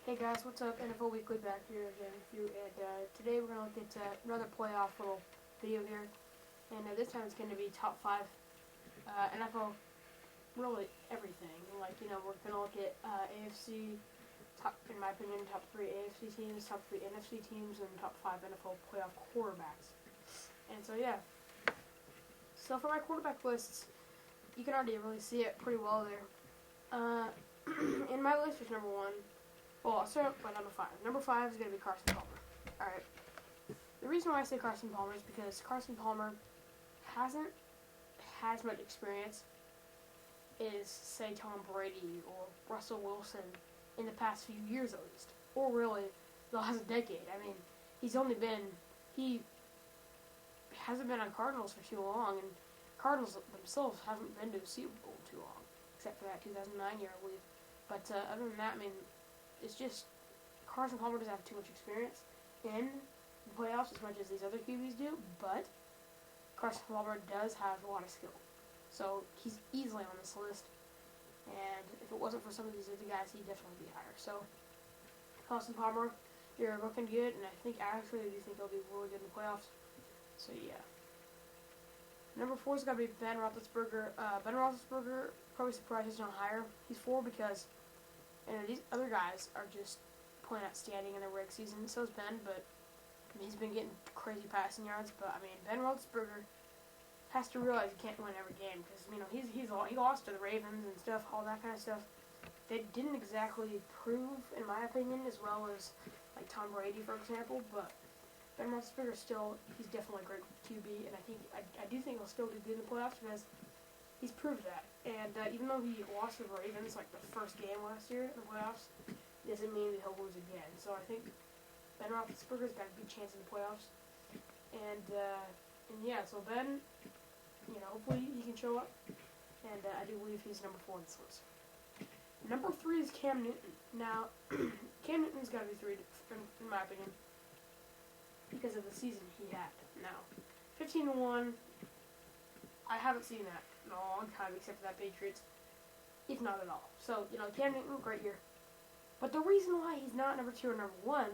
Hey guys, what's up? NFL Weekly back here again with you, and today we're going to look at another playoff little video here, and this time it's going to be top 5 NFL, really everything. We're going to look at AFC, top, in my opinion, top 3 AFC teams, top 3 NFC teams, and top 5 NFL playoff quarterbacks. And so, yeah. So for my quarterback lists, you can already really see it pretty well there. In my list is number 1. Well, I'll start by number 5. Number 5 is going to be Carson Palmer. Alright. The reason why I say Carson Palmer is because Carson Palmer hasn't had as much experience as, say, Tom Brady or Russell Wilson in the past few years, at least. Or really, the last decade. I mean, he hasn't been on Cardinals for too long, and Cardinals themselves haven't been to a Super Bowl too long, except for that 2009 year, I believe. But other than that, I mean, it's just Carson Palmer doesn't have too much experience in the playoffs as much as these other QBs do, but Carson Palmer does have a lot of skill. So he's easily on this list, and if it wasn't for some of these other guys, he'd definitely be higher. So Carson Palmer, you're looking good, and I actually do think he'll be really good in the playoffs. So yeah. Number 4 is going to be Ben Roethlisberger. Ben Roethlisberger, probably surprised he's not higher. He's 4 because these other guys are just playing outstanding in the regular season. So is Ben, but he's been getting crazy passing yards. But I mean, Ben Roethlisberger has to realize he can't win every game because he lost to the Ravens and stuff, all that kind of stuff. They didn't exactly prove, in my opinion, as well as like Tom Brady, for example. But Ben Roethlisberger he's definitely a great QB, and I do think he'll still do good in the playoffs because he's proved that. And even though he lost to the Ravens like the first game last year in the playoffs, doesn't mean that he'll lose again. So I think Ben Roethlisberger's got a good chance in the playoffs. And yeah, so Ben, hopefully he can show up. And I do believe he's number 4 on this list. Number 3 is Cam Newton. Now, Cam Newton's got to be 3 in my opinion because of the season he had. Now, 15-1, I haven't seen that in a long time, except for that Patriots, if not at all. So, Cam Newton, great year. But the reason why he's not number 2 or number 1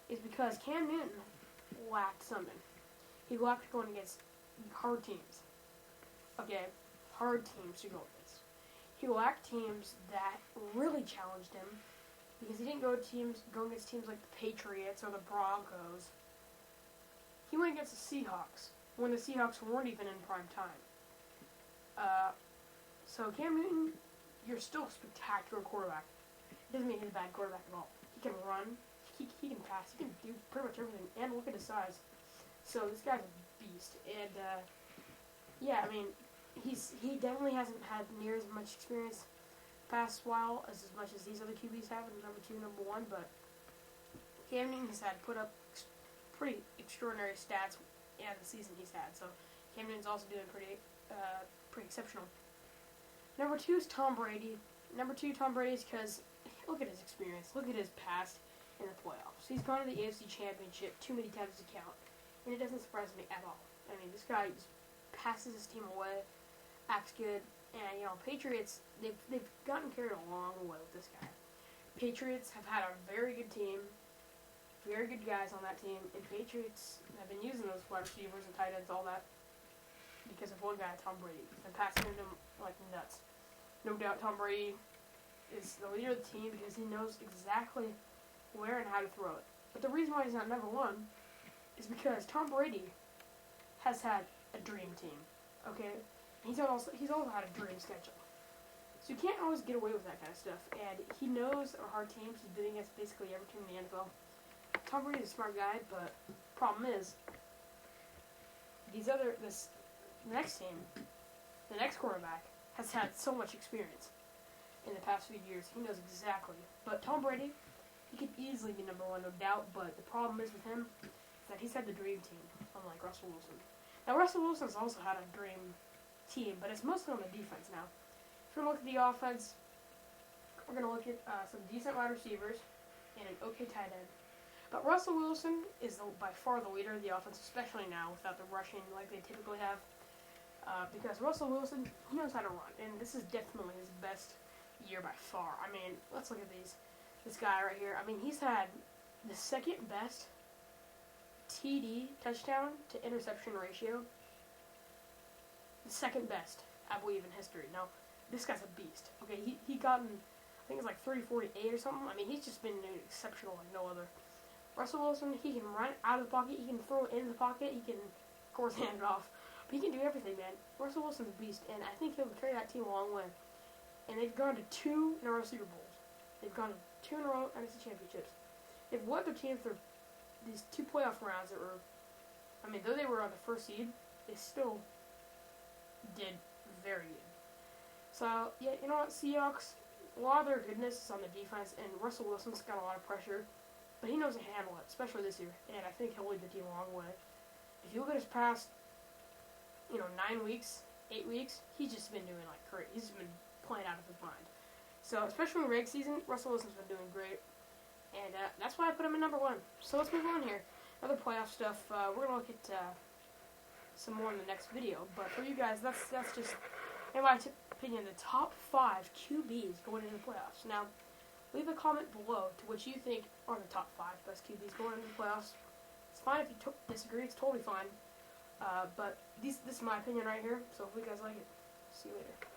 is because Cam Newton lacked something. He lacked going against hard teams. Okay, hard teams to go against. He lacked teams that really challenged him because he didn't go against teams like the Patriots or the Broncos. He went against the Seahawks when the Seahawks weren't even in prime time. So Cam Newton, you're still a spectacular quarterback. It doesn't mean he's a bad quarterback at all. He can run, he can pass, he can do pretty much everything, and look at his size. So this guy's a beast, and yeah, I mean, he definitely hasn't had near as much experience past while as much as these other QBs have in number 2, number 1, but Cam Newton has put up pretty extraordinary stats in the season he's had. So Cam Newton's also doing pretty exceptional. Number 2 is Tom Brady. Number 2, Tom Brady is because look at his experience. Look at his past in the playoffs. He's gone to the AFC Championship too many times to count, and it doesn't surprise me at all. I mean, this guy just passes his team away, acts good, and Patriots they've gotten carried a long way with this guy. Patriots have had a very good team, very good guys on that team, and Patriots have been using those wide receivers and tight ends, all that, because of one guy, Tom Brady, and passing them like nuts. No doubt Tom Brady is the leader of the team because he knows exactly where and how to throw it. But the reason why he's not number 1 is because Tom Brady has had a dream team, okay? He's also had a dream schedule. So you can't always get away with that kind of stuff. And he knows that hard teams. He's been against basically every team in the NFL. Tom Brady's a smart guy, but the problem is the next team, the next quarterback, has had so much experience in the past few years. He knows exactly. But Tom Brady, he could easily be number 1, no doubt. But the problem is with him is that he's had the dream team, unlike Russell Wilson. Now, Russell Wilson's also had a dream team, but it's mostly on the defense now. If we're going to look at the offense, we're going to look at some decent wide receivers and an okay tight end. But Russell Wilson is by far the leader of the offense, especially now without the rushing like they typically have. Because Russell Wilson, he knows how to run, and this is definitely his best year by far. I mean, let's look at these. this guy right here. I mean, he's had the second best TD, touchdown to interception ratio. The second best, I believe, in history. Now, this guy's a beast. Okay, he got in, I think it's like 30-48 or something. I mean, he's just been exceptional like no other. Russell Wilson, he can run out of the pocket, he can throw it in the pocket, he can, of course, hand it off. But he can do everything, man. Russell Wilson's a beast, and I think he'll carry that team a long way. And they've gone to 2 in a row Super Bowls. They've gone to 2 in a row NFC championships. They've won their team through these 2 playoff rounds that were, I mean, though they were on the first seed, they still did very good. So, yeah, you know what, Seahawks, a lot of their goodness is on the defense, and Russell Wilson's got a lot of pressure, but he knows how to handle it, especially this year, and I think he'll lead the team a long way. If you look at his past, 9 weeks, 8 weeks, he's just been doing like great. He's been playing out of his mind. So, especially in regular season, Russell Wilson's been doing great, and that's why I put him in number 1. So let's move on here. Other playoff stuff, we're going to look at some more in the next video, but for you guys, that's just, in my opinion, the top 5 QBs going into the playoffs. Now, leave a comment below to which you think are the top 5 best QBs going into the playoffs. It's fine if you disagree, it's totally fine. But this is my opinion right here, so if you guys like it, see you later.